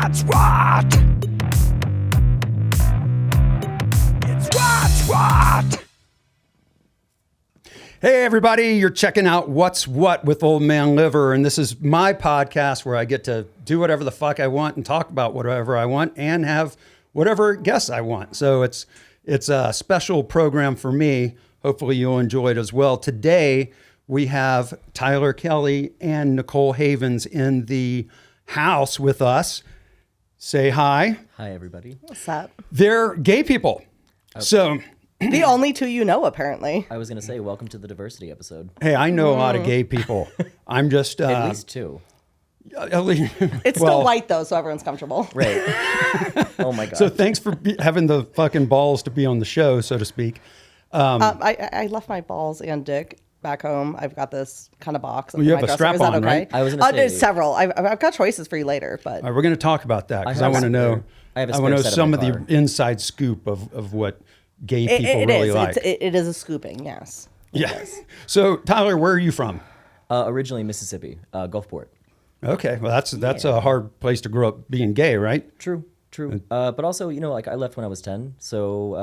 what's what. It's what's what. Hey, everybody, you're checking out What's What with Old Man Liver, and this is my podcast where I get to do whatever the fuck I want and talk about whatever I want and have whatever guests I want. So it's a special program for me. Hopefully you'll enjoy it as well. Today, we have Tyler Kelly and Nicole Havins in the house with us. Say hi. Hi, everybody. What's up? They're gay people. Okay. So... The only two you know, apparently. I was going to say, welcome to the diversity episode. Hey, I know a lot of gay people. I'm just... At least two. At least, It's still white, though, so everyone's comfortable. Right. Oh, my God. So thanks for having the fucking balls to be on the show, so to speak. I left my balls and dick back home. I've got this kind of box. Well, you have my a strap Is that on, okay? right? I was gonna say- There's several. I've got choices for you later, but... All right, we're going to talk about that because I want to know... I have a I want to know spare set some in of my the car. inside scoop of what gay people it really is. like. It is a scooping, yes. Yeah. So, Tyler, where are you from? Originally Mississippi, Gulfport. Okay. Well, that's a hard place to grow up being gay, right? True. But also, like I left when I was 10. So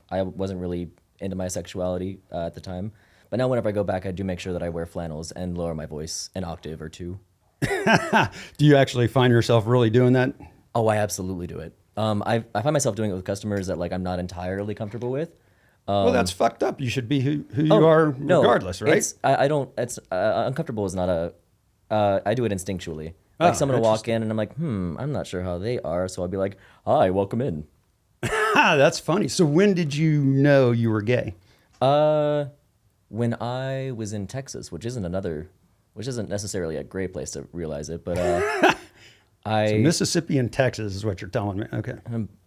I wasn't really into my sexuality at the time. But now whenever I go back, I do make sure that I wear flannels and lower my voice an octave or two. Do you actually find yourself really doing that? Oh, I absolutely do it. I find myself doing it with customers that I'm not entirely comfortable with. Well, that's fucked up. You should be who you are regardless, right? Uncomfortable is not a, I do it instinctually. Someone will walk in and I'm like, I'm not sure how they are. So I'll be like, hi, welcome in. That's funny. So when did you know you were gay? When I was in Texas, which isn't necessarily a great place to realize it, but So Mississippi and Texas is what you're telling me. Okay.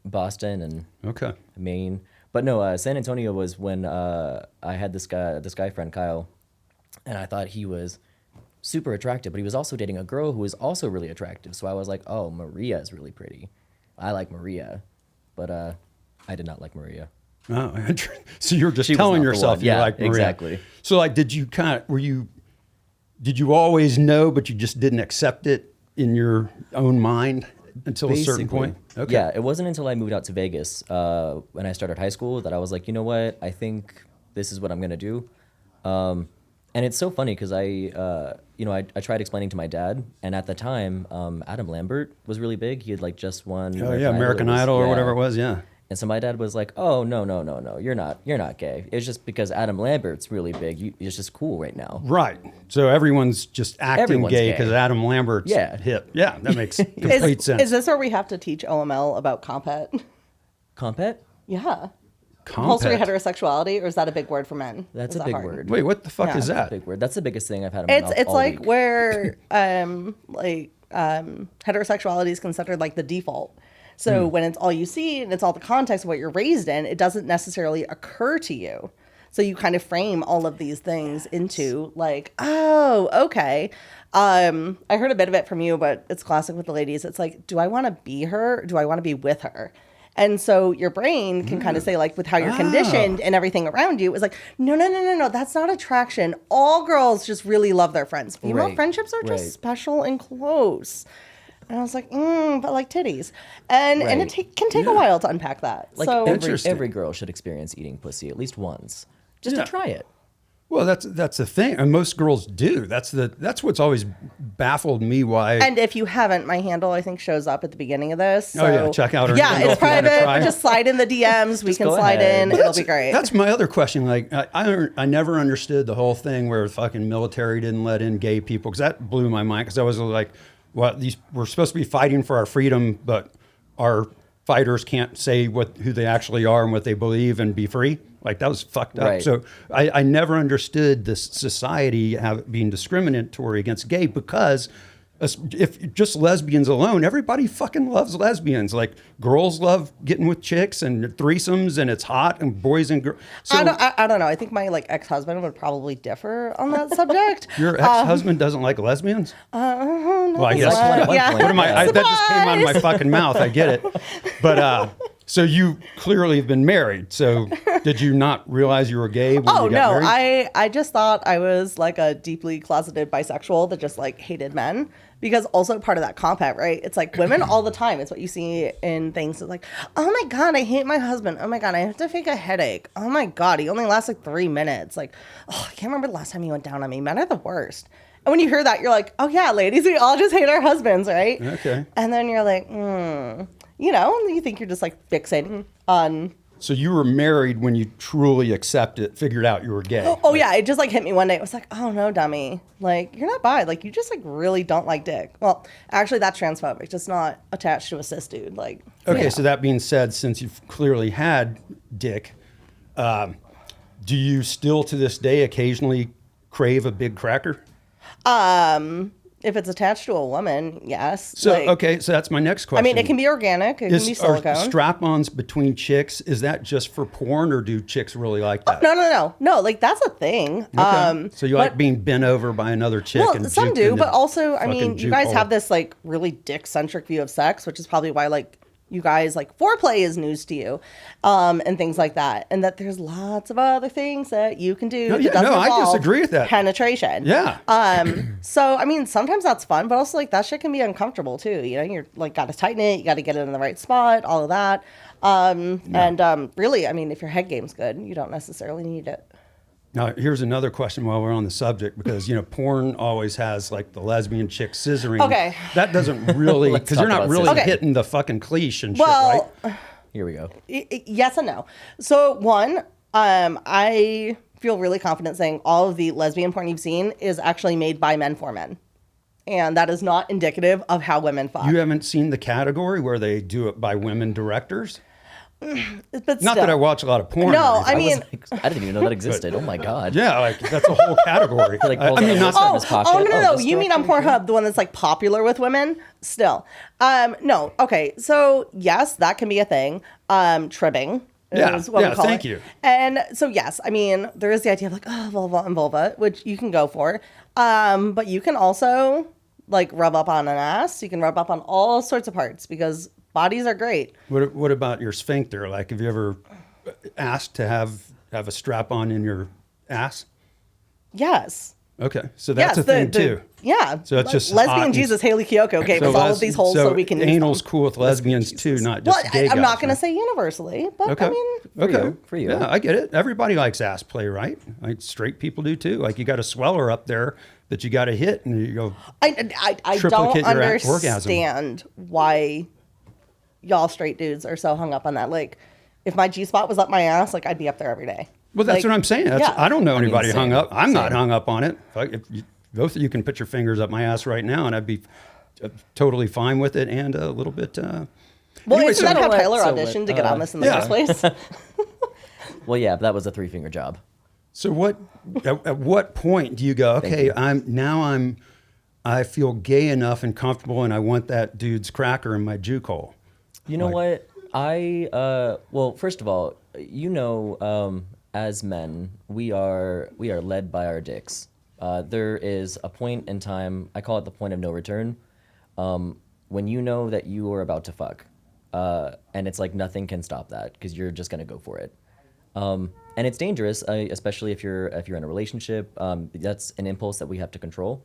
Boston and Okay. Maine. But no, San Antonio was when I had this guy friend, Kyle, and I thought he was super attractive, but he was also dating a girl who was also really attractive. So I was like, oh, Maria is really pretty. I like Maria. But I did not like Maria. Oh, so you're just She was telling not the yourself one. you Yeah, like Maria. exactly. So did you always know, but you just didn't accept it in your own mind until a certain point? Okay. Yeah, it wasn't until I moved out to Vegas when I started high school that I was like, you know what? I think this is what I'm gonna do. And it's so funny because I tried explaining to my dad, and at the time, Adam Lambert was really big. He had just won. Oh yeah, American Idol or whatever it was. Yeah. And so my dad was like, "Oh no, you're not gay. It's just because Adam Lambert's really big. It's just cool right now." Right. So everyone's just acting Everyone's gay gay. because Adam Lambert's hip. Yeah, that makes complete sense. Is this where we have to teach OML about compet? Compet? Yeah. Compulsory heterosexuality, or is that a big word for men? That's Is a that big hard? word. Wait, what the fuck Yeah. is that? Big word. That's the biggest thing I've had in my mouth It's all like week. where heterosexuality is considered like the default. So when it's all you see and it's all the context of what you're raised in, it doesn't necessarily occur to you. So you kind of frame all of these things into oh, okay. I heard a bit of it from you, but it's classic with the ladies. It's like, do I want to be her? Or do I want to be with her? And so your brain can kind of say, with how you're conditioned and everything around you, is like, no, that's not attraction. All girls just really love their friends. Female Right, friendships are just right. special and close. And I was like, but like titties. And Right. it can take a while to unpack that. So Interesting. every girl should experience eating pussy at least once, just Yeah. to try it. Well, that's the thing, and most girls do. That's what's always baffled me. Why? And if you haven't, my handle, I think, shows up at the beginning of this. So, Oh, yeah, check out her Yeah, handle it's if you wanna try. private. Just slide in the DMs. We can go slide ahead. in. Well, It'll be great. That's my other question. I never understood the whole thing where the fucking military didn't let in gay people, because that blew my mind. Because I was like, "What? We're supposed to be fighting for our freedom, but our fighters can't say who they actually are and what they believe and be free." That was fucked up. Right. So I never understood this society being discriminatory against gay, because if just lesbians alone, everybody fucking loves lesbians. Girls love getting with chicks and threesomes, and it's hot, and boys and girls. So I don't know. I think my ex-husband would probably differ on that subject. your ex-husband doesn't like lesbians? No, Well, I guess. Like one at one Yeah. point. What am I? That just came out of my Surprise! fucking mouth. I get it, but So you clearly have been married. So did you not realize you were gay when Oh you got no, married? I just thought I was like a deeply closeted bisexual that just like hated men, because also part of that compat, right? It's like women all the time. It's what you see in things. It's like, oh my God, I hate my husband. Oh my God, I have to fake a headache. Oh my God, he only lasts like 3 minutes. Like, oh, I can't remember the last time he went down on me. Men are the worst. And when you hear that, you're like, oh yeah, ladies, we all just hate our husbands, right? Okay. And then you're like, you know, you think you're just like fixating on. So you were married when you truly figured out you were gay. Oh yeah, it just like hit me one day. It was like, oh no, dummy. Like, you're not bi. Like, you just like really don't like dick. Well, actually that's transphobic. Just not attached to a cis dude. Like, Okay, yeah. so that being said, since you've clearly had dick, do you still to this day occasionally crave a big cracker? If it's attached to a woman, yes. So Like, okay, so that's my next question. I mean, it can be organic. It can be Are silicone. strap-ons between chicks, is that just for porn, or do chicks really like that? No. Like, that's a thing. Okay. So you like but- being bent over by another chick? Well, and some juked do, in but the also, I fucking mean, you juke guys hole? have this like really dick-centric view of sex, which is probably why like you guys like foreplay is news to you, and things like that, and that there's lots of other things that you can do. No, that yeah, doesn't no, I involve disagree with that. penetration. Yeah. So I mean, sometimes that's fun, but also like that shit can be uncomfortable too. You know, you're like got to tighten it, you got to get it in the right spot, all of that. And really, I mean, if your head game's good, you don't necessarily need it. Now, here's another question while we're on the subject, because, you know, porn always has like the lesbian chick scissoring. Okay. That doesn't really, Let's because you're talk not about really scissoring. Okay. hitting the fucking cleash and Well, shit, right? Here we go. Yes and no. So one, I feel really confident saying all of the lesbian porn you've seen is actually made by men for men. And that is not indicative of how women fuck. You haven't seen the category where they do it by women directors? But Not still. that I watch a lot of porn. No, or anything. I mean, I didn't even know that existed. Oh my God. Yeah, like that's a whole category. Like, pulls I mean, out not this from Oh, his pocket. oh no, this you mean on director? Pornhub, the one that's like popular with women? Still. No. Okay. So yes, that can be a thing. Tribbing. Yeah, Is what yeah, we call thank it. you. And so yes, I mean, there is the idea of like, oh, vulva and vulva, which you can go for. But you can also like rub up on an ass. You can rub up on all sorts of parts because bodies are great. What about your sphincter? Like, have you ever asked to have a strap on in your ass? Yes. Okay, so that's Yes, a thing too. Yeah. So it's just hot lesbian and- Jesus Haley Kiyoko gave us all of these holes so we can use anal's them. cool with lesbians too, not Well, just gay I'm guys. not going right? to say universally, but Okay. I mean, Okay. For you. Yeah, I get it. Everybody likes ass play, right? Like straight people do too. Like you got a sweller up there that you got to hit, and you go. I Triplicate don't your orgasm. understand why y'all straight dudes are so hung up on that. Like, if my G spot was up my ass, like I'd be up there every day. Well, that's Like, what I'm saying. That's, yeah. I don't know anybody same. hung up. I'm not Same. hung up on it. Both of you can put your fingers up my ass right now, and I'd be totally fine with it, and a little bit. Well, Anyway, isn't that so how what- Tyler so what, auditioned to get on this in the yeah. first place? Well, yeah, that was a 3-finger job. So what? At what point do you go? Okay, I feel gay enough and comfortable, and I want that dude's cracker in my juke hole. You know what? Well, first of all, you know, as men, we are led by our dicks. There is a point in time, I call it the point of no return, when you know that you are about to fuck. And it's like nothing can stop that because you're just gonna go for it. And it's dangerous, especially if you're in a relationship. That's an impulse that we have to control.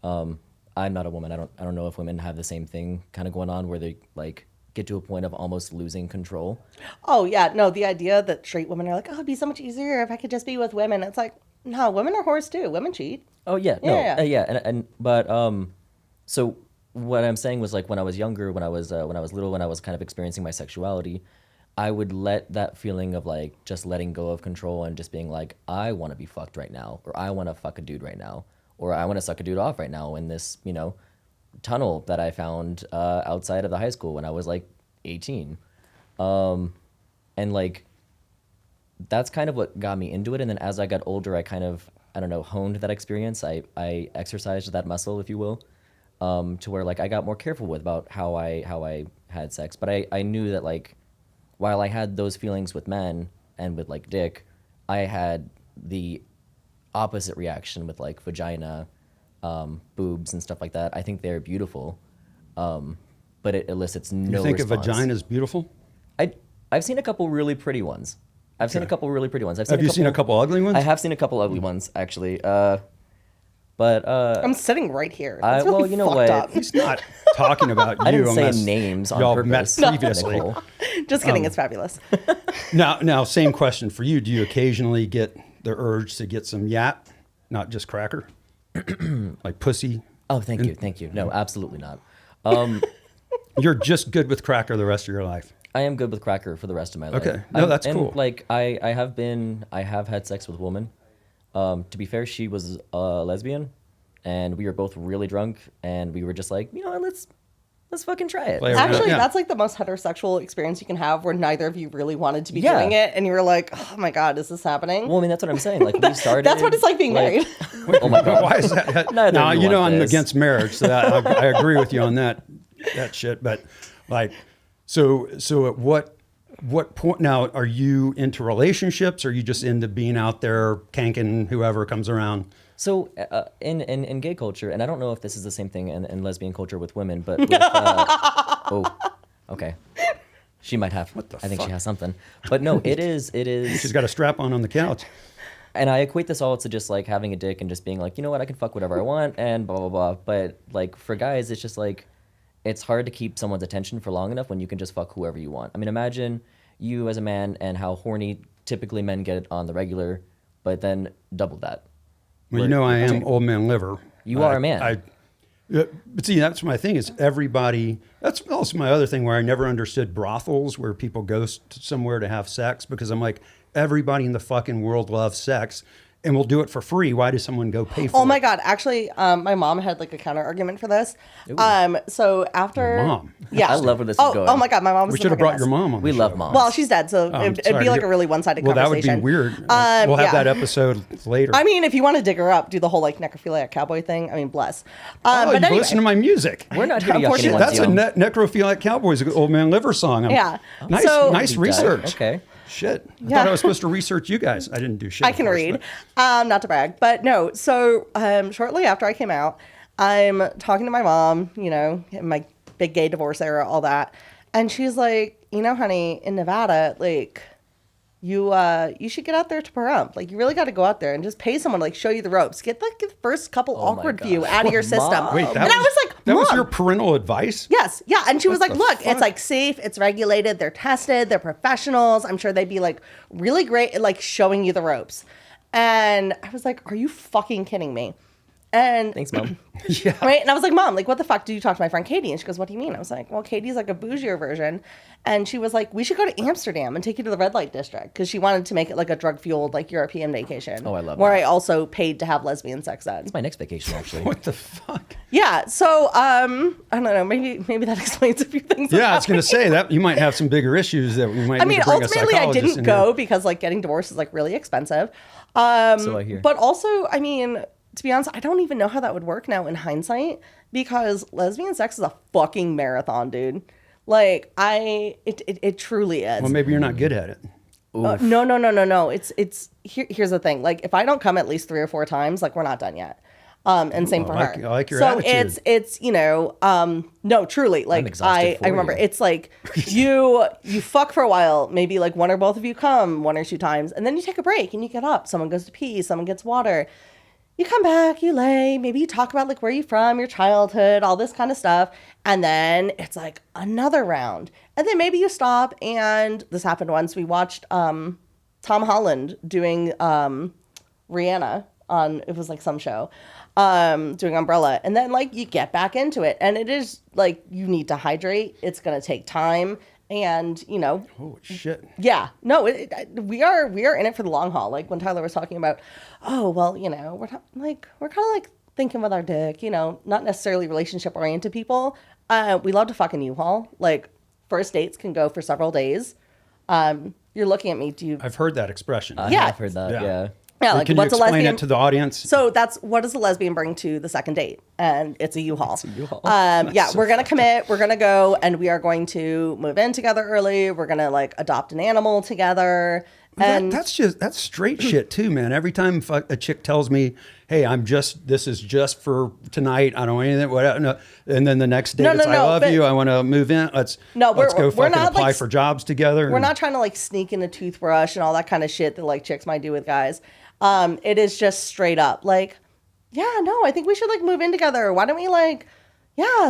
I'm not a woman. I don't know if women have the same thing kind of going on where they like get to a point of almost losing control. Oh yeah, no, the idea that straight women are like, oh, it'd be so much easier if I could just be with women. It's like, no, women are whores too. Women cheat. Oh yeah, no, Yeah. yeah, but so what I'm saying was like when I was younger, when I was little, when I was kind of experiencing my sexuality, I would let that feeling of like just letting go of control and just being like, I want to be fucked right now, or I want to fuck a dude right now, or I want to suck a dude off right now in this, you know, tunnel that I found outside of the high school when I was like 18, and like that's kind of what got me into it. And then as I got older, I kind of, I don't know, honed that experience. I exercised that muscle, if you will, to where like I got more careful about how I had sex. But I knew that like while I had those feelings with men and with like dick, I had the opposite reaction with like vagina, boobs and stuff like that. I think they're beautiful, but it elicits no You think response. a vagina is beautiful? I've seen a couple really pretty ones. I've seen a couple really pretty ones. Have you seen a couple ugly ones? I have seen a couple ugly ones, actually. I'm sitting right here. That's really well, you know fucked what? up. He's not talking about you. I didn't say unless names on y'all purpose. met previously. Nicole. Just kidding. It's fabulous. Now, same question for you. Do you occasionally get the urge to get some yap, not just cracker, like pussy? Oh, thank you. No, absolutely not. You're just good with cracker the rest of your life. I am good with cracker for the rest of my life. Okay. No, that's cool. Like I have had sex with a woman. To be fair, she was a lesbian, and we were both really drunk, and we were just like, you know what, let's fucking try it. Play around. Actually, Yeah. that's like the most heterosexual experience you can have, where neither of you really wanted to be Yeah. doing it, and you were like, "Oh my god, is this happening?" Well, I mean, that's what I'm saying. Like we started. That's what it's like being married. Oh my god. Why is that? Neither Now, of you you know want I'm this. against marriage, so I agree with you on that shit. But like, so at what point now are you into relationships? Or are you just into being out there canking whoever comes around? So in gay culture, and I don't know if this is the same thing in lesbian culture with women, but with, oh, okay, she might have. What the I think fuck? she has something, but no, it is. She's got a strap on the couch. And I equate this all to just like having a dick and just being like, you know what, I can fuck whatever I want and blah blah blah. But like for guys, it's just like it's hard to keep someone's attention for long enough when you can just fuck whoever you want. I mean, imagine you as a man and how horny typically men get on the regular, but then double that. Well, you know I am old man liver. You are a man. But see, that's my thing is everybody, that's also my other thing where I never understood brothels where people go somewhere to have sex because I'm like, everybody in the fucking world loves sex and will do it for free. Why does someone go pay for it? Oh my god! Actually, my mom had like a counter argument for this. So after Your mom? yeah, I love where this is going. Oh my god, my mom was. We should have brought your mom on. We the love show. moms. Well, she's dead, so it'd sorry be to like hear- a really one-sided Well, that conversation. would be weird. We'll have yeah. that episode later. I mean, if you want to dig her up, do the whole like necrophiliac cowboy thing. I mean, bless. oh, But you anyway, listen to my music. We're not here to yuck Unfortunately, anyone's That's a yum. necrophiliac cowboys old man liver song. Yeah. Nice, So- nice Deep dive. research. Okay. Shit. I Yeah. thought I was supposed to research you guys. I didn't do shit. I of can course, read. but- Not to brag, but no. So shortly after I came out, I'm talking to my mom, you know, in my big gay divorce era, all that. And she's like, you know, honey, in Nevada, like, you should get out there to Pahrump. Like, you really got to go out there and just pay someone to, like, show you the ropes. Get, like, the first couple Oh my awkward God. view out of your system. Mom. Wait, that and I was like, that was Mom. your parental advice? Yes. Yeah. And she was like, the look, fuck? it's like safe, it's regulated, they're tested, they're professionals. I'm sure they'd be like really great at like showing you the ropes. And I was like, are you fucking kidding me? And Thanks, Mom. Yeah. right. And I was like, Mom, like, what the fuck did you talk to my friend Katie? And she goes, what do you mean? I was like, well, Katie's like a bougier version. And she was like, we should go to Amsterdam and take you to the red light district. Cause she wanted to make it like a drug fueled, like European vacation. Oh, I love where that. I also paid to have lesbian sex then. It's my next vacation, actually. What the fuck? Yeah. So, I don't know. Maybe that explains a few things. Yeah, I about was going to say that you might have some bigger issues that we might I need mean, to bring a ultimately, I psychologist didn't in go here. because like getting divorced is like really expensive. So I hear. But also, I mean, to be honest, I don't even know how that would work now in hindsight because lesbian sex is a fucking marathon, dude. Like it truly is. Well, maybe you're not good at it. No. Here's the thing. Like if I don't come at least 3 or 4 times, like we're not done yet. And same for I like- her. I like your so attitude. it's you know no truly like exhausted I for remember you. it's like you fuck for a while, maybe like one or both of you come 1 or 2 times, and then you take a break and you get up. Someone goes to pee, someone gets water. You come back, you lay, maybe you talk about like where you're from, your childhood, all this kind of stuff. And then it's like another round. And then maybe you stop. And this happened once. We watched Tom Holland doing Rihanna on, it was like some show, doing Umbrella. And then like you get back into it. And it is like you need to hydrate. It's going to take time. And, you know, Holy shit. yeah, no, we are in it for the long haul. Like when Tyler was talking about, oh, well, you know, we're kind of like thinking with our dick, you know, not necessarily relationship oriented people. We love to fucking U-Haul. Like first dates can go for several days. You're looking at me. Do you? I've heard that expression. Yeah. I've heard that. Yeah. Yeah. Yeah, like Can what's you a explain lesbian? it to the audience? So that's what does a lesbian bring to the second date? And it's a U-Haul. It's a U-Haul. Yeah, we're gonna commit. We're gonna go, and we are going to move in together early. We're gonna like adopt an animal together. And that's straight shit too, man. Every time a chick tells me, hey, this is just for tonight. I don't want anything, whatever. No. And then the next day, it's, I love you. I want to move in. Let's go fucking apply for jobs together. We're not trying to like sneak in a toothbrush and all that kind of shit that like chicks might do with guys. It is just straight up like, yeah, no, I think we should like move in together. Why don't we like,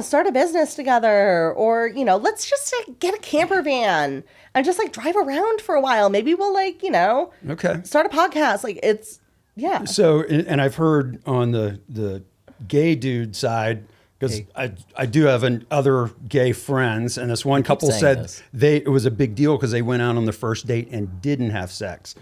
start a business together? Or, let's just like, get a camper van and just like drive around for a while. Maybe we'll like, start a podcast. Like it's, yeah. So, and I've heard on the gay dude side, because I do have other gay friends, and this one couple said it was a big deal because they went out on the first date and didn't have sex.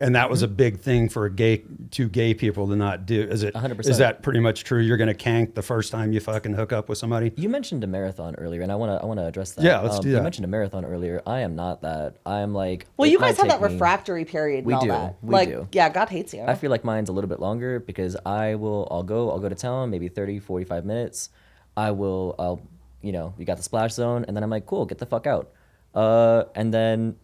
And that was a big thing for two gay people to not do. Is it 100%. Is that pretty much true? You're going to kank the first time you fucking hook up with somebody? You mentioned a marathon earlier, and I want to address that. Yeah, let's do that. You mentioned a marathon earlier. I am not that. I am like. Well, you guys have that refractory period. We and all do. that. We like, do. Yeah, God hates you. I feel like mine's a little bit longer because I'll go to town, maybe 30, 45 minutes. I'll you got the splash zone, and then I'm like, cool, get the fuck out. And then.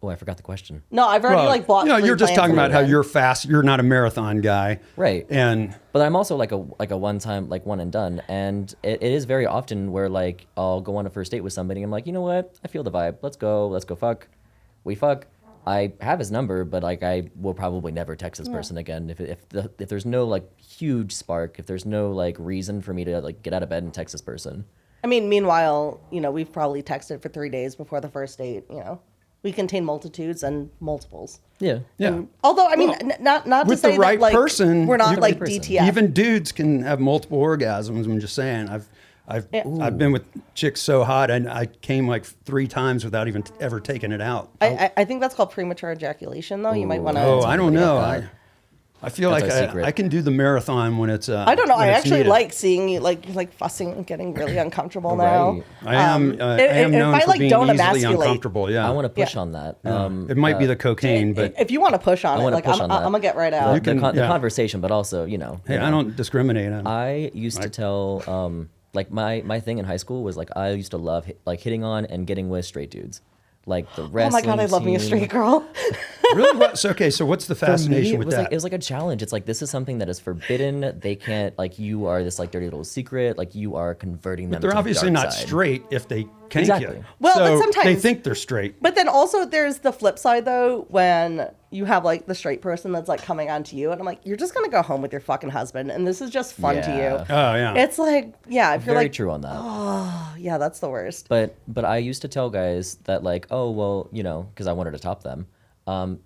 Oh, I forgot the question. No, I've already bought. You're just talking about how you're fast. You're not a marathon guy, right? But I'm also like a one time, like one and done. And it is very often where like I'll go on a first date with somebody. I'm like, you know what? I feel the vibe. Let's go fuck. We fuck. I have his number, but like I will probably never text this person again if there's no like huge spark. If there's no like reason for me to like get out of bed and text this person. I mean, meanwhile, we've probably texted for 3 days before the first date. We contain multitudes and multiples. Yeah. Although, I mean, not to say with the right that, like, person, we're not like DTF. Even dudes can have multiple orgasms. I'm just saying. I've been with chicks so hot, and I came like 3 times without even ever taking it out. I think that's called premature ejaculation, though. You might want to. Oh, I don't know. I feel like I can do the marathon when it's. I don't know. I actually like seeing you like fussing and getting really uncomfortable now. I am known for being easily uncomfortable. Yeah, I want to push on that. It might be the cocaine, but if you want to push on it, like I'm gonna get right out. The conversation, but also Hey, I don't discriminate. I used to tell like my thing in high school was like I used to love like hitting on and getting with straight dudes. Like the wrestling. Oh my God, I love me a straight girl. Really? So what's the fascination with that? Like, it was like a challenge. It's like, this is something that is forbidden. They can't, like, you are this like dirty little secret. Like you are converting them. But they're obviously not straight if they kank you. Well, but sometimes they think they're straight. But then also there's the flip side though, when you have like the straight person that's like coming on to you, and I'm like, you're just gonna go home with your fucking husband, and this is just fun to you. Oh yeah. It's like, yeah, if you're very like, true on that. Oh yeah, that's the worst. But I used to tell guys that like, oh well, because I wanted to top them.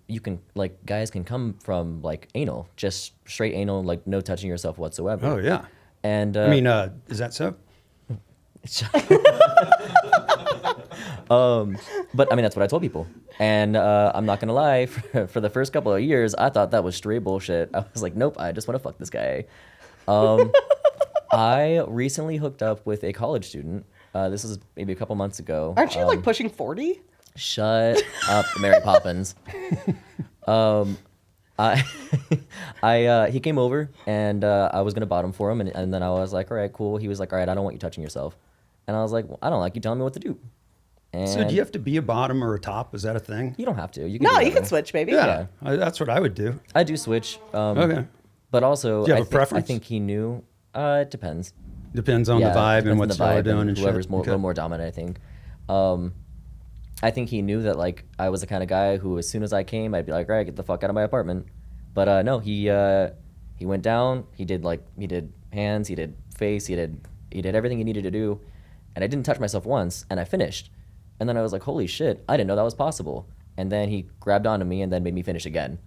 You can like guys can come from like anal, just straight anal, like no touching yourself whatsoever. Oh yeah. And I mean, is that so? But I mean, that's what I told people. And I'm not gonna lie, for the first couple of years, I thought that was straight bullshit. I was like, nope, I just want to fuck this guy. I recently hooked up with a college student. This was maybe a couple months ago. Aren't you like pushing 40? Shut up, Mary Poppins. He came over and I was gonna bottom for him, and then I was like, all right, cool. He was like, all right, I don't want you touching yourself. And I was like, well, I don't like you telling me what to do. And so do you have to be a bottom or a top? Is that a thing? You don't have to. You can switch, baby. Yeah. That's what I would do. I do switch. Okay. But also, do you have a preference? I think he knew. It depends. Depends on the vibe and what's doing and whoever's shit. A little more dominant, I think. I think he knew that like I was the kind of guy who, as soon as I came, I'd be like, all right, get the fuck out of my apartment. But no, he went down. He did hands. He did face. He did everything he needed to do, and I didn't touch myself once, and I finished. And then I was like, holy shit, I didn't know that was possible. And then he grabbed onto me and then made me finish again.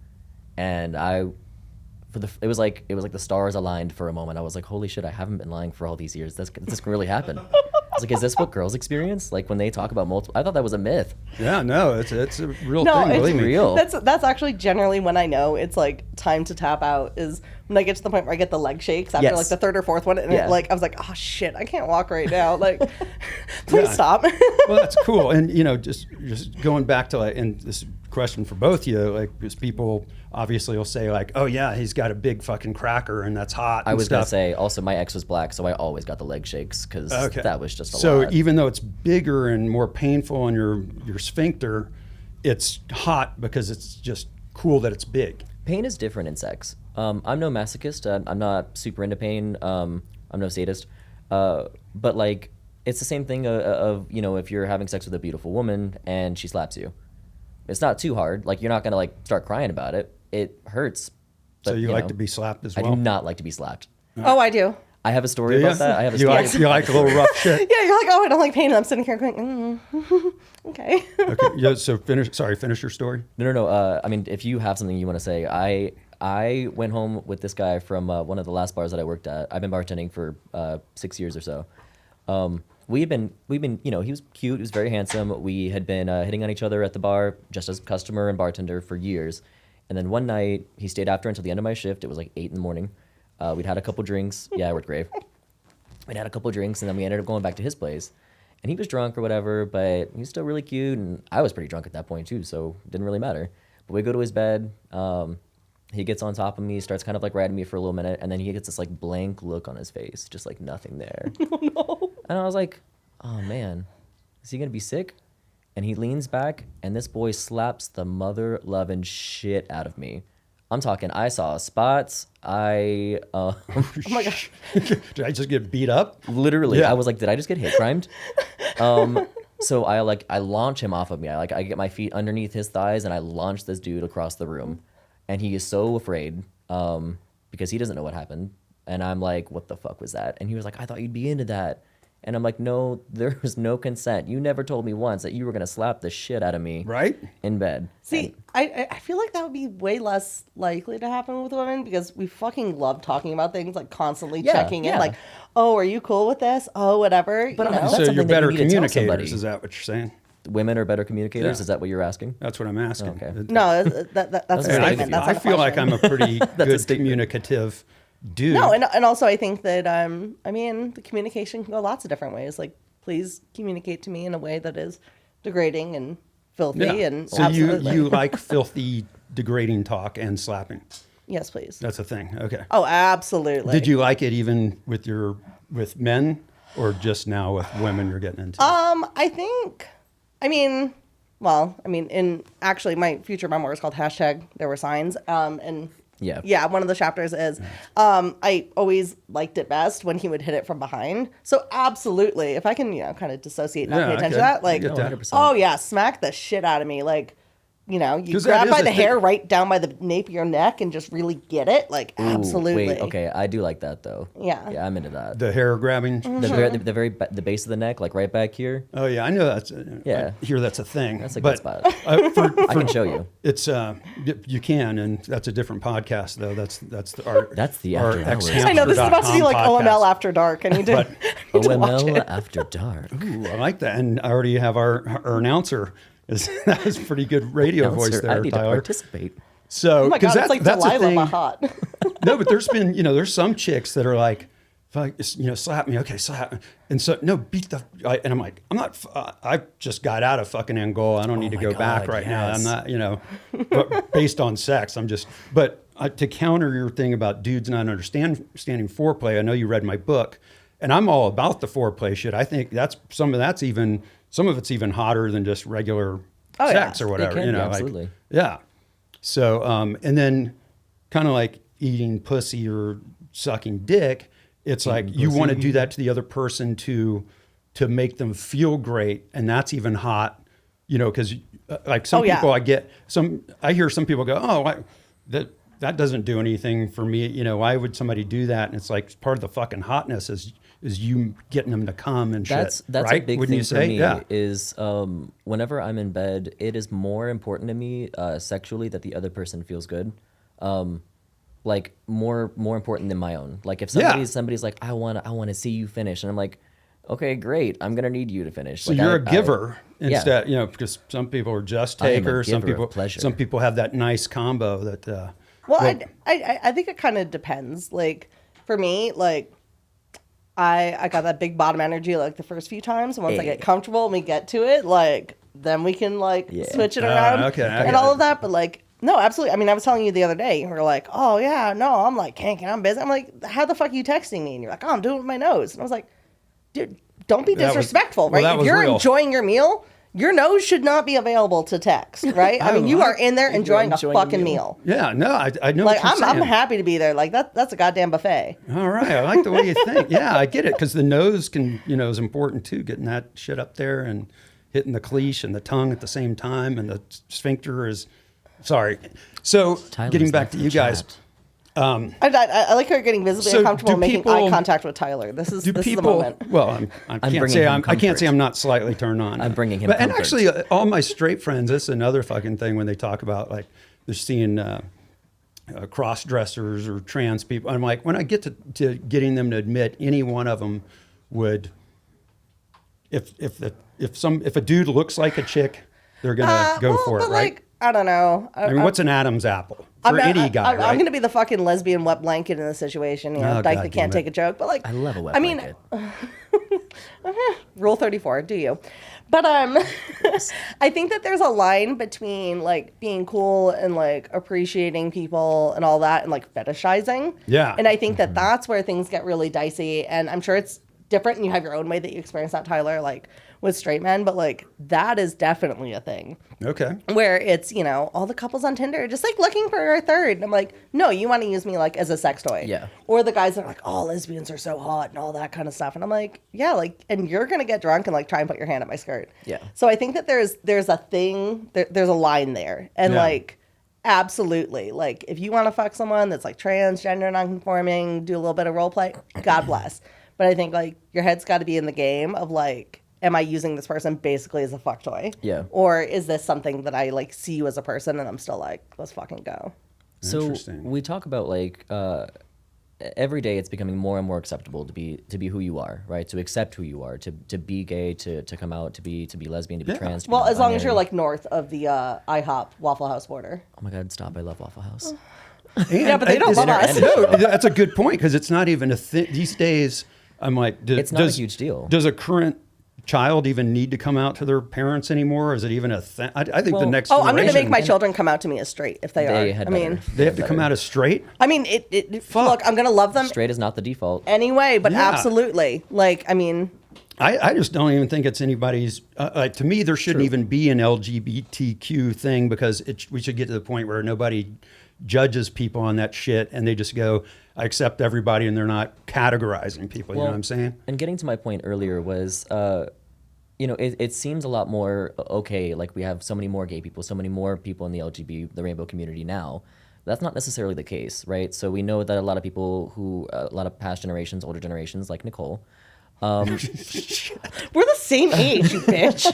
And it was like the stars aligned for a moment. I was like, holy shit, I haven't been lying for all these years. This can really happen. I was like, is this what girls experience? Like when they talk about multiple, I thought that was a myth. Yeah, no, it's a real thing. It's real. That's actually generally when I know it's like time to tap out, is when I get to the point where I get the leg shakes after like the third or fourth one, and I was like, oh shit, I can't walk right now. Like, please stop. Well, that's cool. And just going back to and this question for both of you, like, because people obviously will say like, oh yeah, he's got a big fucking cracker and that's hot. I was gonna say also my ex was black, so I always got the leg shakes because that was just a lot. So even though it's bigger and more painful on your sphincter, it's hot because it's just cool that it's big. Pain is different in sex. I'm no masochist. I'm not super into pain. I'm no sadist. But like, it's the same thing of, you know, if you're having sex with a beautiful woman and she slaps you, it's not too hard. Like, you're not gonna like start crying about it. It hurts. But, So you like know, to be slapped as I well? do not like to be slapped. Oh, I do. I have a story about that. I have a You story. like a little rough shit? Yeah, you're like, oh, I don't like pain. And I'm sitting here going, okay. Okay. Yeah. So finish your story. No. I mean, if you have something you want to say, I went home with this guy from one of the last bars that I worked at. I've been bartending for 6 years or so. We've been, you know, he was cute. He was very handsome. We had been hitting on each other at the bar, just as customer and bartender for years. And then one night, he stayed after until the end of my shift. It was like 8 in the morning. We'd had a couple drinks. Yeah, I worked Grave. We'd had a couple drinks, and then we ended up going back to his place. And he was drunk or whatever, but he was still really cute. And I was pretty drunk at that point, too, so it didn't really matter. But we go to his bed. He gets on top of me, starts kind of like riding me for a little minute, and then he gets this like blank look on his face, just like nothing there. Oh, no. And I was like, oh, man, is he going to be sick? And he leans back, and this boy slaps the mother-loving shit out of me. I'm talking, I saw spots. Oh my gosh. Did I just get beat up? Literally, Yeah. I was like, did I just get hate crimed? So I launch him off of me. I get my feet underneath his thighs, and I launch this dude across the room. And he is so afraid because he doesn't know what happened. And I'm like, what the fuck was that? And he was like, I thought you'd be into that. And I'm like, no, there was no consent. You never told me once that you were going to slap the shit out of me Right? in bed. See, I feel like that would be way less likely to happen with women because we fucking love talking about things, like constantly Yeah, checking in, yeah. like, oh, are you cool with this? Oh, whatever. But you know? That's So you're something that you better need to tell communicators. somebody. Is that what you're saying? Women are better communicators? Yeah. Is that what you're asking? That's what I'm asking. Okay. No, that's a And statement. That's I not a feel like question. I'm a pretty good statement. communicative dude. No, and also I think that I mean, the communication can go lots of different ways. Like, please communicate to me in a way that is degrading and filthy and So absolutely. you like filthy, degrading talk and slapping. Yes, please. That's a thing. Okay. Oh, absolutely. Did you like it even with men, or just now with women you're getting into? I think, in actually my future memoir is called #There Were Signs. And Yeah. one of the chapters is, I always liked it best when he would hit it from behind. So absolutely, if I can, kind of dissociate, not Yeah, pay I attention to can. that, like, I get that. 100%. oh yeah, smack the shit out of me. Like, you 'Cause that grab is by a the thing. hair right down by the nape of your neck and just really get it. Like, Ooh, absolutely. Wait, okay, I do like that though. Yeah. Yeah, I'm into that. The hair grabbing. The base of the neck, like right back here. Oh yeah, I know that's. Yeah. I hear that's a thing. That's a but, good spot. I can show you. It's you can, and that's a different podcast though. That's our That's the our After Hours. I know this is about to be like ex-hamster.com OML podcast. After Dark. I need to, need to watch OML it. After Dark. Ooh, I like that, and I already have our announcer. That was pretty good radio voice Announcer, there, I need to Tyler. participate. So, Oh my God, it's like that's a Delilah thing. but hot. No, but there's been, there's some chicks that are like, slap me, okay, slap me. And so, no, beat the, and I'm like, I'm not, I just got out of fucking Angola. I don't need to my go back God, right now. I'm yes. not, but based on sex, but to counter your thing about dudes not understanding foreplay, I know you read my book, and I'm all about the foreplay shit. I think some of it's even hotter than just regular sex or whatever, It can be, absolutely. yeah. So, and then kind of like eating pussy or sucking dick, it's like you want to do that to the other person to make them feel great. And that's even hot, because like some people I hear some people go, oh, that doesn't do anything for me. Why would somebody do that? And it's like part of the fucking hotness is you getting them to come and shit. That's right? a big Wouldn't thing you for say? me. Yeah. Is whenever I'm in bed, it is more important to me sexually that the other person feels good, like more important than my own. Like if somebody's like, I want to see you finish, and I'm like, okay, great, I'm gonna need you to finish. So Like, you're a giver yeah. instead, because some people are just I am a takers. giver of pleasure. Some people have that nice combo that. Well, I think it kind of depends. Like, for me, like, I got that big bottom energy like the first few times. And once I get comfortable and we get to it, like, then we can like switch it around okay, I and get all it. of that. But like, no, absolutely. I mean, I was telling you the other day, you were like, oh yeah, no, I'm like kinky, I'm busy. I'm like, how the fuck are you texting me? And you're like, oh, I'm doing it with my nose. And I was like, dude, don't be That was- disrespectful, well, that right? If was you're real. enjoying your meal, your nose should not be available to text, right? I mean, you are in there enjoying a fucking meal. Yeah, no, I know. Like, what you're I'm saying. happy to be there. Like, that's a goddamn buffet. All right, I like the way you think. Yeah, I get it, because the nose is important too, getting that shit up there and hitting the cleach and the tongue at the same time, and the sphincter is. Sorry. So Tyler's getting back left to in you the guys. chat. I like how you're getting visibly So uncomfortable do making people- eye contact with Tyler. This is the moment. Well, I can't bringing say him I can't say comfort. I'm not slightly turned on. I'm bringing him And comfort. actually, all my straight friends, this is another fucking thing when they talk about like they're seeing cross dressers or trans people. I'm like, when I get to getting them to admit any one of them would, if a dude looks like a chick, they're gonna go for it, but right? like, I don't know. I mean, what's an Adam's apple for any guy, I'm right? going to be the fucking lesbian wet blanket in this situation. You know, Oh, dyke God that can't damn it. take a joke. But like, I love a wet I mean, blanket. Rule 34, do you? But I think that there's a line between like being cool and like appreciating people and all that and like fetishizing. Yeah. And I think that that's where things get really dicey. And I'm sure it's different and you have your own way that you experience that, Tyler, like with straight men. But like that is definitely a thing. Okay. Where it's, you know, all the couples on Tinder are just like looking for a third. And I'm like, no, you want to use me like as a sex toy. Yeah. Or the guys that are like, oh, lesbians are so hot and all that kind of stuff. And I'm like, yeah, like, and you're going to get drunk and like try and put your hand up my skirt. Yeah. So I think that there's a thing, there's a line there. And Yeah. like, absolutely. Like, if you want to fuck someone that's like transgender, nonconforming, do a little bit of role play, God bless. But I think like your head's got to be in the game of like, am I using this person basically as a fuck toy? Yeah. Or is this something that I like see you as a person and I'm still like, let's fucking go? So Interesting. we talk about like every day it's becoming more and more acceptable to be who you are, right? To accept who you are, to be gay, to come out, to be lesbian, to be Yeah. trans. To be Well, as long as you're non-binary. like north of the IHOP Waffle House border. Oh my God, stop! I love Waffle House. Yeah, but they don't love us. No, that's a good point, because it's not even a thing these days. I'm like, It's not a huge deal. Does a current child even need to come out to their parents anymore? Is it even a thing? I think the Well- next Oh, I'm going to make generation, my children come out to me as straight if they They are. had I mean, better. they have to come out as straight. I mean, look, I'm going to love them Straight is not the default. anyway, but Yeah. absolutely. Like, I mean, I just don't even think it's anybody's. Like, to me, there shouldn't even be an LGBTQ thing, because we should get to the point where nobody judges people on that shit, and they just go, I accept everybody, and they're not categorizing people. You know what I'm saying? And getting to my point earlier was, it seems a lot more okay. Like we have so many more gay people, so many more people in the rainbow community now. That's not necessarily the case, right? So we know that a lot of people a lot of past generations, older generations, like Nicole, we're the same age, you bitch.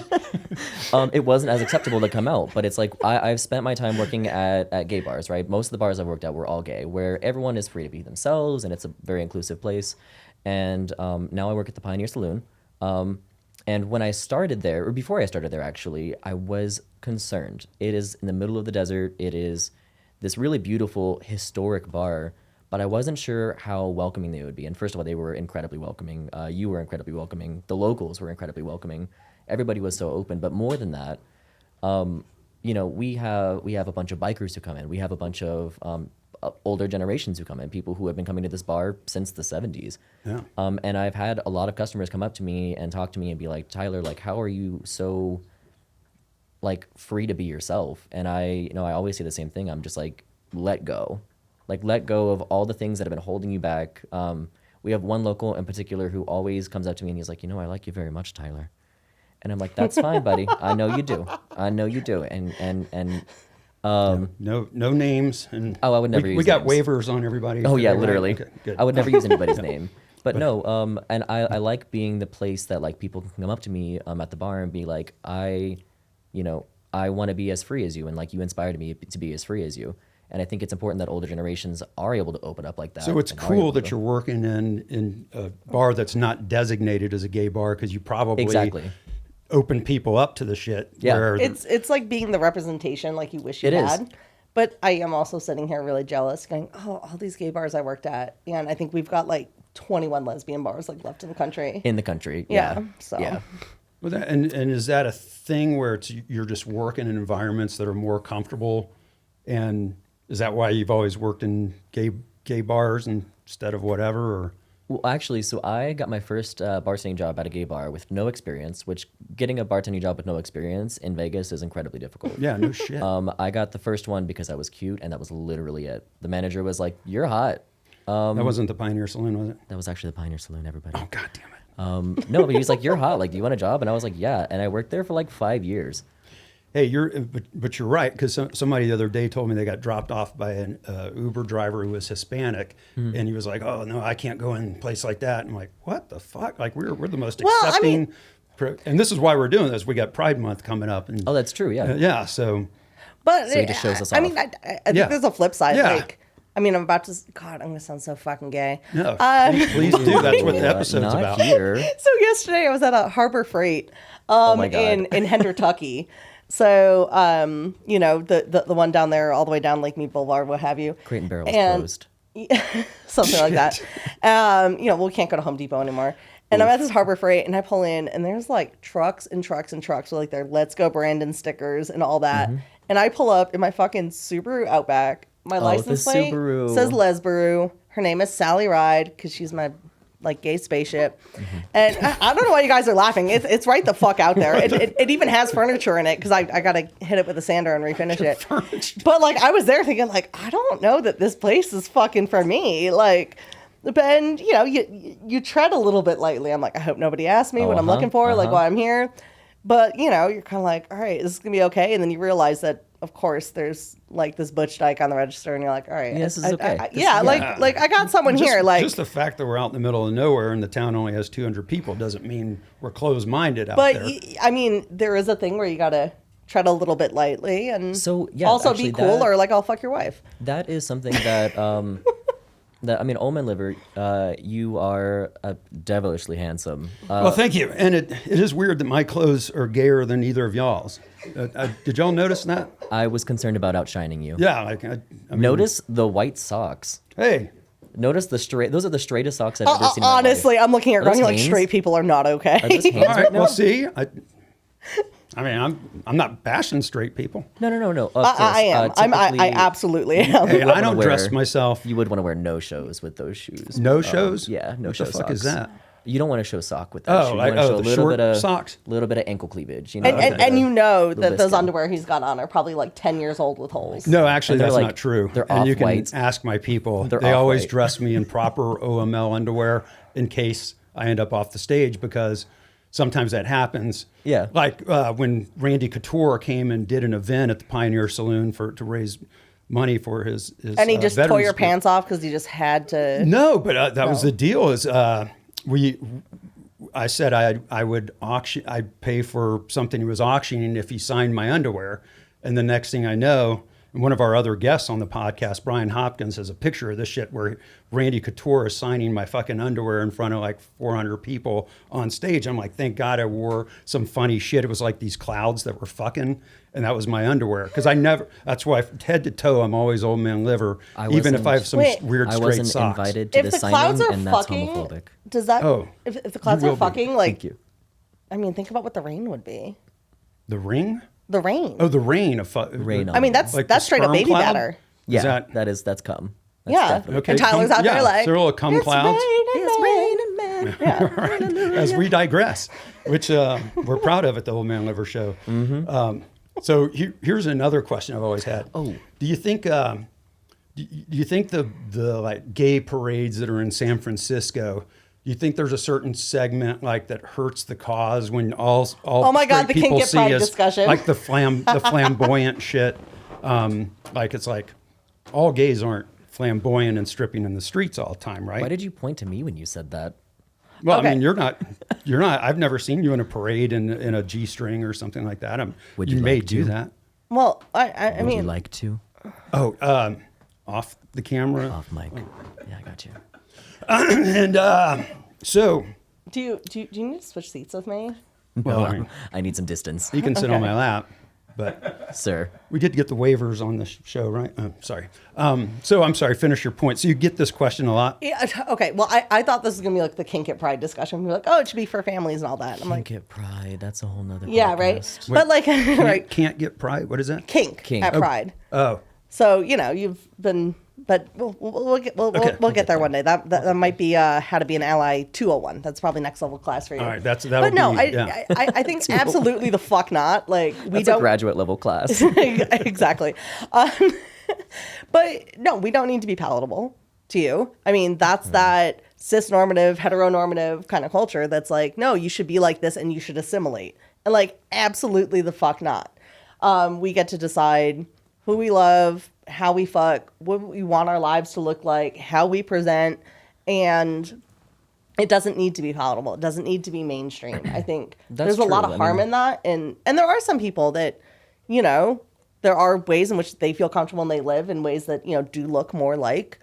it wasn't as acceptable to come out. But it's like I've spent my time working at gay bars, right? Most of the bars I've worked at were all gay, where everyone is free to be themselves, and it's a very inclusive place. And now I work at the Pioneer Saloon. And when I started there, or before I started there actually, I was concerned. It is in the middle of the desert. It is this really beautiful historic bar, but I wasn't sure how welcoming they would be. And first of all, they were incredibly welcoming. You were incredibly welcoming. The locals were incredibly welcoming. Everybody was so open. But more than that, we have a bunch of bikers who come in. We have a bunch of older generations who come in, people who have been coming to this bar since the 70s. Yeah. And I've had a lot of customers come up to me and talk to me and be like, Tyler, like, how are you so like free to be yourself? And I always say the same thing. I'm just like, let go of all the things that have been holding you back. We have one local in particular who always comes up to me and he's like, I like you very much, Tyler. And I'm like, that's fine, buddy. I know you do. And No names. And Oh, I would never we use got names. waivers on everybody. Oh yeah, Right? literally. Okay, good. I would never use anybody's name. But no, and I like being the place that like people can come up to me at the bar and be like, I want to be as free as you, and like you inspired me to be as free as you. And I think it's important that older generations are able to open up like that. So it's and are cool able that to- you're working in a bar that's not designated as a gay bar, because you probably Exactly. open people up to the shit. Yeah. where It's like being the representation like you wish you It is. had. But I am also sitting here really jealous, going, oh, all these gay bars I worked at. And I think we've got like 21 lesbian bars like left in the country. in the country. Yeah, Yeah. so. Yeah. Well, and is that a thing where you're just working in environments that are more comfortable, and is that why you've always worked in gay bars instead of whatever? Or Well, actually, so I got my first bartending job at a gay bar with no experience, which getting a bartending job with no experience in Vegas is incredibly difficult. Yeah, no shit. I got the first one because I was cute, and that was literally it. The manager was like, "You're hot." That wasn't the Pioneer Saloon, was it? That was actually the Pioneer Saloon, everybody. Oh, God damn it. No, but he was like, "You're hot. Like, do you want a job?" And I was like, "Yeah." And I worked there for like 5 years. Hey, but you're right, because somebody the other day told me they got dropped off by an Uber driver who was Hispanic, and he was like, "Oh no, I can't go in a place like that." And I'm like, "What the fuck? Like we're the most Well, I accepting." mean- And this is why we're doing this. We got Pride Month coming up, and Oh, that's true. Yeah. yeah. So But So he just shows us I mean, off. I think Yeah. there's a flip side. Yeah. Like, I mean, I'm about to. God, I'm gonna sound so fucking gay. no, please do. That's what the episode's Not about. here. So yesterday I was at a Harbor Freight my God. in Hendertucky. So you know, the one down there all the way down Lake Mead Boulevard, what have you. Crate and Barrel's And- closed. Something like that. You know, we can't go to Home Depot anymore. And I'm at this Harbor Freight and I pull in and there's like trucks and trucks and trucks with like their Let's Go Brandon stickers and all that. And I pull up in my fucking Subaru Outback. My license the plate Subaru. says Lesbaru. Her name is Sally Ride because she's my like gay spaceship. And I don't know why you guys are laughing. It's right the fuck out there. It even has furniture in it because I got to hit it with a sander and refinish it. But like I was there thinking like, I don't know that this place is fucking for me. Like, and you know, you tread a little bit lightly. I'm like, I hope nobody asks me what I'm looking for, like why I'm here. But you know, you're kind of like, all right, this is gonna be okay. And then you realize that, of course, there's like this butch dyke on the register, and you're like, all right, Yeah, this is okay. like I got someone here. Like, just the fact that we're out in the middle of nowhere and the town only has 200 people doesn't mean we're closed-minded out but there. I mean, there is a thing where you gotta tread a little bit lightly, and So, yeah, also actually be cool, that- or like I'll fuck your wife. That is something that that I mean, Old Man Liver, you are devilishly handsome. Well, thank you. And it is weird that my clothes are gayer than either of y'all's. Did y'all notice that? I was concerned about outshining you. Yeah. Like, I mean, Notice the white socks. Hey, Notice the straight. Those are the straightest socks I've ever seen. Honestly, in my life. I'm looking at Are those going like Hanes? straight people are not okay. Are those Hanes all right. right now? Well, see, I mean, I'm not bashing straight people. No. Of I course. am. I Typically, absolutely am. Hey, I wanna don't dress wear- myself. You would want to wear no shows with those shoes. No shows? Yeah, no What show the fuck socks. is that? You don't want to show sock with that Oh, shoe. You like- want to oh, show a the little short bit of socks. little bit of ankle cleavage. You know, And you know the that those Liskin. underwear he's got on are probably like 10 years old with holes. No, actually, And they're that's like- not true. they're And you can off-white. ask my people. They're They always off-white. dress me in proper OML underwear in case I end up off the stage, because sometimes that happens. Yeah. Like when Randy Couture came and did an event at the Pioneer Saloon to raise money for his And he just tore veterans your group. pants off because he just had to. No, but that was the deal. Is I said I would auction. I'd pay for something he was auctioning if he signed my underwear. And the next thing I know, and one of our other guests on the podcast, Brian Hopkins, has a picture of this shit where Randy Couture is signing my fucking underwear in front of like 400 people on stage. I'm like, thank God I wore some funny shit. It was like these clouds that were fucking, and that was my underwear. Because that's why head to toe, I'm always Old Man Liver, I even if I have some Wait. weird I straight wasn't socks. invited to If the the clouds signing, are and that's fucking, homophobic. does that? Oh, if the clouds you are will be. fucking, like, Thank you. I mean, think about what the rain would be. The ring? The rain. Oh, the rain of Rain I mean, that's like the that's straight up sperm baby cloud? batter. Yeah, that- that's cum. That's Yeah. definitely Okay, And Tyler's out there yeah, like, so they're all cum "It's clouds." raining, man." Yeah. As we digress, which we're proud of at the Old Man Liver Show. So here's another question I've always had. Oh. Do you think do you think the like gay parades that are in San Francisco? Do you think there's a certain segment like that hurts the cause when all Oh my God, straight the people kink it see pride is discussion. like the flamboyant shit? Like it's like all gays aren't flamboyant and stripping in the streets all the time, right? Why did you point to me when you said that? Well, Okay. I mean, you're not. I've never seen you in a parade in a G-string or something like that. Would you you may like do to? that. Well, I Would you mean, like to? Oh, off the camera. Off mic. Yeah, I got you. And so, do you need to switch seats with me? well, I mean, I need some distance, he can sit on my lap, but sir. we did get the waivers on the show, right? Sorry. So I'm sorry. Finish your point. So you get this question a lot. Yeah. Okay. Well, I thought this was gonna be like the kink it pride discussion. We're like, oh, it should be for families and all that. And I'm like, Kink it pride. That's a whole nother. yeah, right. podcast. But like, right, Can't get pride. What is that? kink Kink. at Oh. pride. Oh, So, you know, you've been But we'll get there one day. That might be how to be an ally 201. That's probably next level class for you. All right, that But no, be, yeah. I think absolutely the fuck not. Like we That's don't a graduate level class. exactly. But no, we don't need to be palatable to you. I mean, that's that cis-normative, heteronormative kind of culture that's like, no, you should be like this and you should assimilate. And like, absolutely the fuck not. We get to decide who we love, how we fuck, what we want our lives to look like, how we present, and it doesn't need to be palatable. It doesn't need to be mainstream. I think there's a lot of harm in that. And there are some people that, you know, there are ways in which they feel comfortable and they live in ways that, you know, do look more like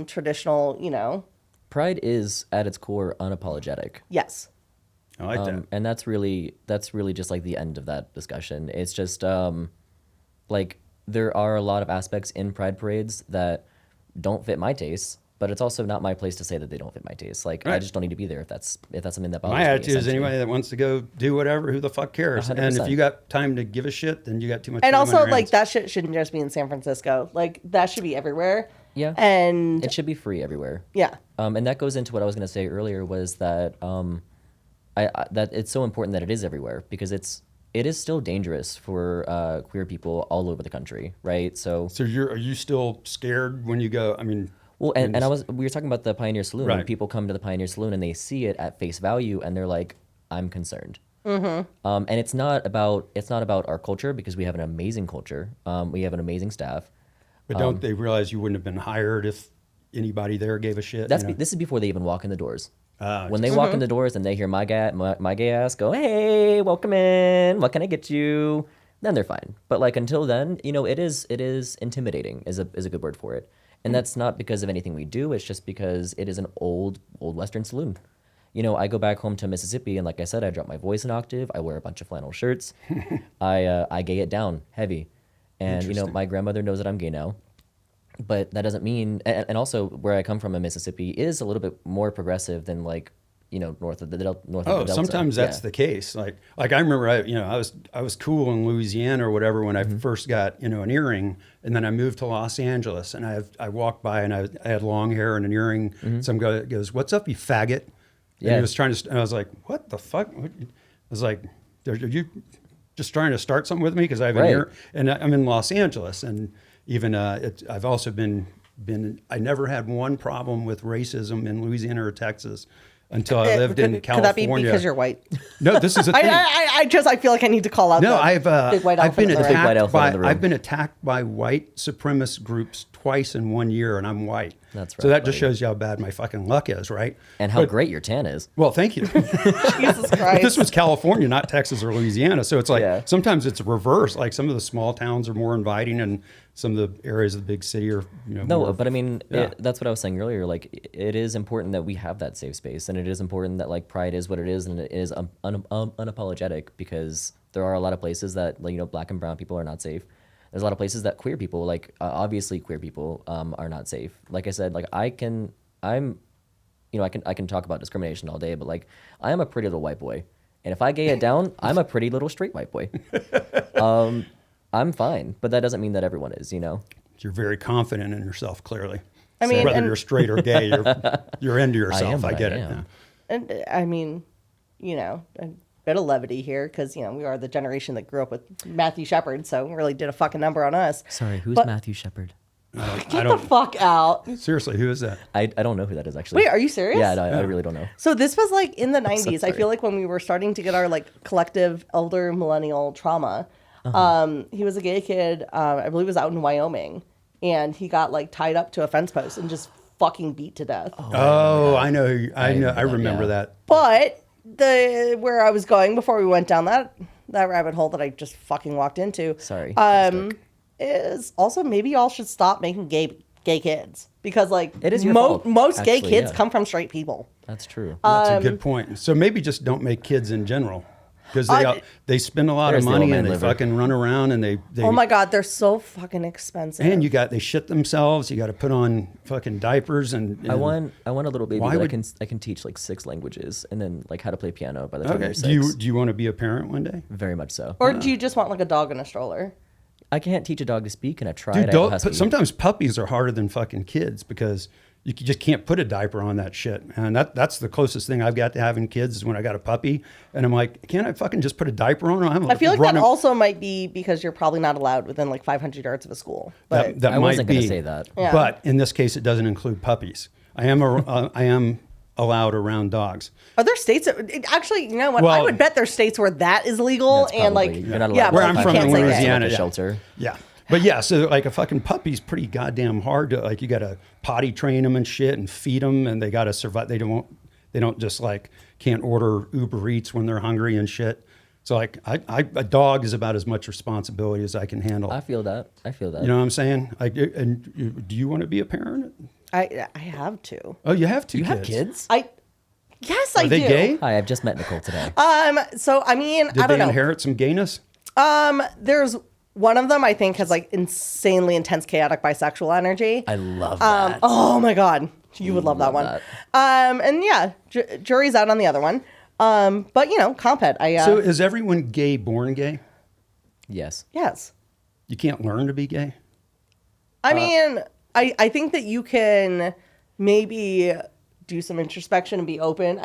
traditional, you know. Pride is at its core unapologetic. Yes. I like that. And that's really just like the end of that discussion. It's just like there are a lot of aspects in pride parades that don't fit my tastes, but it's also not my place to say that they don't fit my tastes. Like I just don't need to be there if that's something that bothers me. My attitude is anybody that wants to go do whatever, who the fuck cares? 100%. And if you got time to give a shit, then you got too much And time on also, your like, hands. that shit shouldn't just be in San Francisco. Like, that should be everywhere. Yeah. And It should be free everywhere. yeah. And that goes into what I was going to say earlier was that that it's so important that it is everywhere because it is still dangerous for queer people all over the country, right? So are you still scared when you go? I mean, well, and we were talking about the Pioneer Saloon. Right. People come to the Pioneer Saloon and they see it at face value and they're like, I'm concerned. And it's not about our culture because we have an amazing culture. We have an amazing staff. but don't they realize you wouldn't have been hired if anybody there gave a shit? This is before they even walk in the doors. Ah, When they walk in the doors and they hear my gay ass go, hey, welcome in. What can I get you? Then they're fine. But like until then, you know, it is intimidating is a good word for it. And that's not because of anything we do. It's just because it is an old Western saloon. You know, I go back home to Mississippi and like I said, I drop my voice an octave. I wear a bunch of flannel shirts. I gay it down heavy. And, you know, my grandmother knows that I'm gay now. But that doesn't mean, and also where I come from in Mississippi is a little bit more progressive than like, you know, north of the Delta. Sometimes that's the case. Like I remember, I was cool in Louisiana or whatever when I first got, you know, an earring, and then I moved to Los Angeles, and I walked by and I had long hair and an earring. Some guy goes, "What's up, you faggot?" And he was trying to, and I was like, "What the fuck?" I was like, "Are you just trying to start something with me?" Because I have an ear, and I'm in Los Angeles, and even I've also been. I never had one problem with racism in Louisiana or Texas until I lived in California. Could that be because you're white? No, this is a thing. I feel like I need to call out. No, the big white elephant in the room. I've been attacked by white supremacist groups twice in 1 year, and I'm white. That's right. So that just shows you how bad my fucking luck is, right? And how great your tan is. Well, thank you. Jesus Christ. But this was California, not Texas or Louisiana. So it's like sometimes it's reverse. Like some of the small towns are more inviting, and some of the areas of the big city are, you know. No, but I mean, that's what I was saying earlier. Like, it is important that we have that safe space, and it is important that like pride is what it is, and it is unapologetic because there are a lot of places that, like, you know, black and brown people are not safe. There's a lot of places that queer people, like obviously queer people, are not safe. Like I said, like I can talk about discrimination all day, but like I am a pretty little white boy, and if I gay it down, I'm a pretty little straight white boy. I'm fine, but that doesn't mean that everyone is, you know. You're very confident in yourself, clearly. I mean, whether you're straight or gay, you're into yourself. I get it. am. Yeah. And I mean, you know, a bit of levity here because, you know, we are the generation that grew up with Matthew Shepard, so it really did a fucking number on us. Sorry, who's Matthew Shepard? Get the fuck out. Seriously, who is that? I don't know who that is actually. Wait, are you serious? Yeah, no, I really don't know. So this was like in the 90s. I sorry. feel like when we were starting to get our like collective elder millennial trauma. He was a gay kid, I believe it was out in Wyoming, and he got like tied up to a fence post and just fucking beat to death. I know. I remember that. But where I was going before we went down that rabbit hole that I just fucking walked into. Sorry. Is also maybe y'all should stop making gay kids because like It is your fault, most gay actually, kids yeah. come from straight people. That's true. That's a good point. So maybe just don't make kids in general. Because they spend a lot of There's the money old man and they liver. fucking run around and they Oh my God, they're so fucking expensive. and they shit themselves. You got to put on fucking diapers and I want a little baby Why that would- I can teach like 6 languages and then like how to play piano by the time Okay. you're 6. Do you want to be a parent one day? Very much so. Or do you just want like a dog in a stroller? I can't teach a dog to speak, and I tried. Dude, I have a husky. sometimes puppies are harder than fucking kids because you just can't put a diaper on that shit. And that's the closest thing I've got to having kids is when I got a puppy. And I'm like, can't I fucking just put a diaper on? I feel like that also might be because you're probably not allowed within like 500 yards of a school. But that I wasn't might going be. to say that. Yeah. But in this case, it doesn't include puppies. I am allowed around dogs. are there states that actually, you know what? I Well, would bet there's states where that is legal That's and like, probably- you're not allowed yeah, to Where but I'm you from can't in say gay. Louisiana, Like a yeah. shelter. Yeah. But yeah, so like a fucking puppy's pretty goddamn hard to like. You got to potty train them and shit and feed them, and they got to survive. They don't just like can't order Uber Eats when they're hungry and shit. So like, a dog is about as much responsibility as I can handle. I feel that. You You know what I'm saying? Like, do you want to be a parent? I have to. Oh, you have two You kids. have kids? Yes, Are I they do. gay? Hi, I've just met Nicole today. So I mean, Did I don't they know. inherit some gayness? There's one of them I think has like insanely intense chaotic bisexual energy. I love that. Oh my god, you would love that one. that. And yeah, jury's out on the other one. But you know, compet. So is everyone gay born gay? Yes. Yes. You can't learn to be gay? I mean, I think that you can maybe do some introspection and be open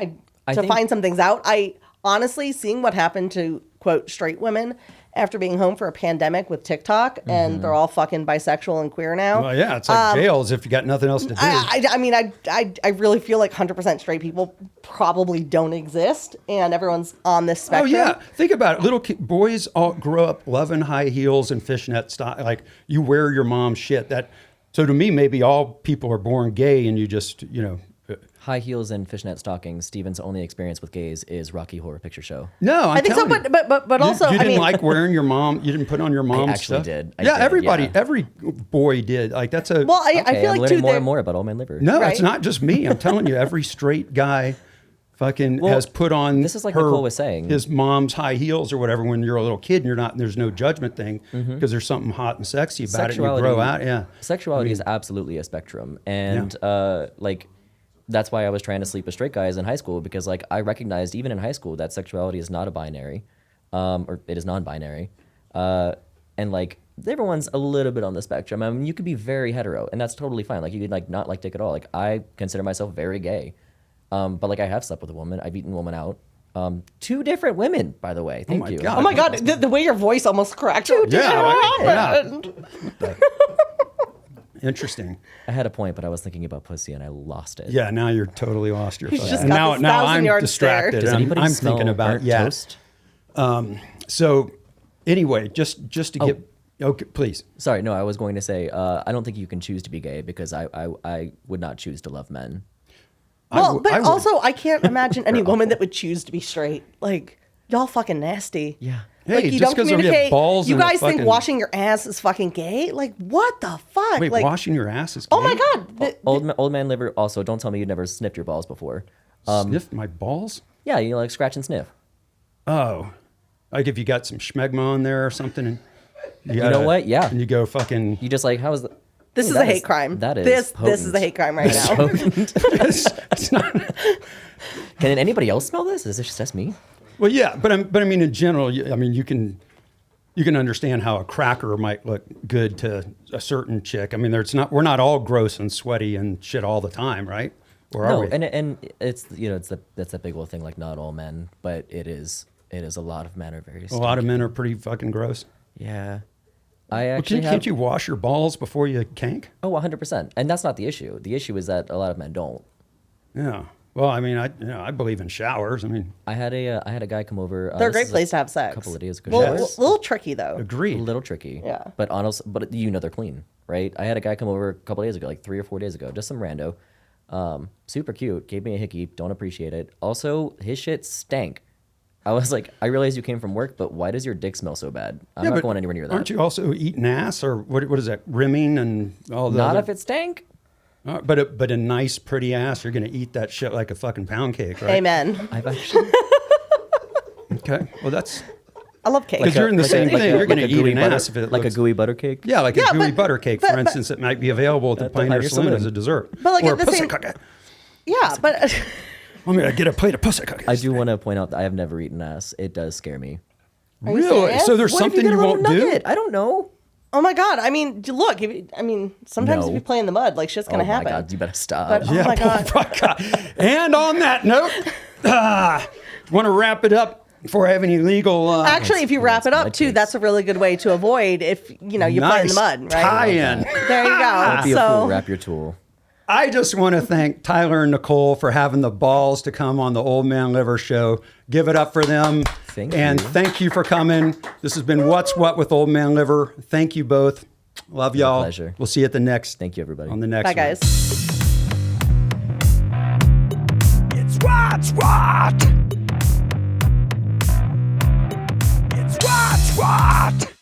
I to think- find some things out. I honestly, seeing what happened to quote straight women after being home for a pandemic with TikTok, and they're all fucking bisexual and queer now. Well, yeah, it's like jails if you got nothing else to do. I mean, I really feel like 100% straight people probably don't exist, and everyone's on this Oh spectrum. yeah, think about it. Little boys all grow up loving high heels and fishnet style. Like you wear your mom's shit. So to me, maybe all people are born gay, and you just High heels and fishnet stockings. Steven's only experience with gays is Rocky Horror Picture Show. No, I think so, but also, you I didn't mean, like wearing your mom. You didn't put on your mom's actually stuff. did. I Yeah, did, everybody, yeah. every boy did. Like that's a well, I Okay, feel I'm like learning too. more and more about Old Man Liver. no. right? It's not just me. I'm telling you, every straight guy. Fucking has put on. this is like Nicole was saying. his mom's high heels or whatever when you're a little kid. And you're not. There's no judgment thing because there's something hot and sexy about it. And you grow out. Yeah. Sexuality is absolutely a spectrum, and like that's why I was trying to sleep with straight guys in high school because like I recognized even in high school that sexuality is not a binary, or it is non-binary, and like everyone's a little bit on the spectrum. I mean, you could be very hetero, and that's totally fine. Like you could like not like dick at all. Like I consider myself very gay, but like I have slept with a woman. I've eaten a woman out. 2 different women, by the way. Thank my you. God. Oh my god, the way your voice almost cracked. Yeah. Interesting. I had a point, but I was thinking about pussy and I lost it. Yeah. Now you're totally lost your. fucking- just and got now this I'm 1,000-yard distracted. stare. Does and anybody I'm smell thinking about burnt yeah. toast? So anyway, just to get okay, please. Sorry, no, I was going to say I don't think you can choose to be gay because I would not choose to love men. Well, I but would. also I can't imagine any woman that would choose to be straight. Like y'all fucking nasty. Yeah. Hey, Like you just don't 'cause we have communicate. balls You and a guys think fucking- washing your ass is fucking gay? Like what the fuck? Wait, like washing your ass is. oh my gay? god. Old man liver. Also, don't tell me you never sniffed your balls before. Sniff my balls. Yeah, you like scratch and sniff. Oh, like if you got some schmegma on there or something, and you, know what? Yeah. and you go fucking. You just like how is the This Ooh, is that a hate crime. That is this is a hate crime right now. it's not. Can anybody else smell this? Is this just me? Well, yeah, but I mean, in general, I mean, you can understand how a cracker might look good to a certain chick. I mean, we're not all gross and sweaty and shit all the time, right? Or are No, we? and it's that's that big old thing. Like not all men, but it is a lot of men are very. A lot of men are pretty fucking gross. Yeah. I Well, actually can't you wash your balls before you kank? Oh, 100%. And that's not the issue. The issue is that a lot of men don't. Yeah. Well, I mean, I believe in showers. I mean, I had a guy come over. They're a this great is place to have sex. couple of days ago. Well, Yes. a little tricky though. A agreed. little tricky. Yeah. But honestly, but you know they're clean, right? I had a guy come over a couple of days ago, like 3 or 4 days ago, just some rando. Super cute. Gave me a hickey. Don't appreciate it. Also, his shit stank. I was like, I realized you came from work, but why does your dick smell so bad? I'm Yeah, not but going anywhere near that. Aren't you also eating ass or what is that? Rimming and all the. Not other, if it stank. But a nice, pretty ass, you're gonna eat that shit like a fucking pound cake, right? Amen. I've actually. Okay. Well, that's I love cake. Because you're in the same thing. You're gonna eat gooey an butter, ass if it like looks- a gooey butter cake. yeah, like a Yeah, gooey but- butter cake, for but- instance, that might be available at the At the Pioneer Pioneer Saloon Saloon. as a dessert. But, like, or at a the pussy same- cookie. Yeah, but I'm gonna get a plate of pussy cookies. I do want to point out that I have never eaten ass. It does scare me. Are you Really? serious? So there's What if something get you a little won't do? nugget? I don't know. Oh my God. I mean, look, sometimes No. if you play in the mud, like shit's going to happen. Oh my God, you better stop. But, oh my God. And on that note, want to wrap it up before I have any legal. Actually, if you wrap it up mud too, cakes. that's a really good way to avoid if, you play in the nice mud, right? tie-in. There you go. Don't be a fool, So, wrap your tool. I just want to thank Tyler and Nicole for having the balls to come on the Old Man Liver show. Give it up for them. Thank and you. thank you for coming. This has been What's What with Old Man Liver. Thank you both. Love y'all. pleasure. We'll see you at the next. Thank you, everybody. On the next bye, one. guys. It's what's what? It's what's what?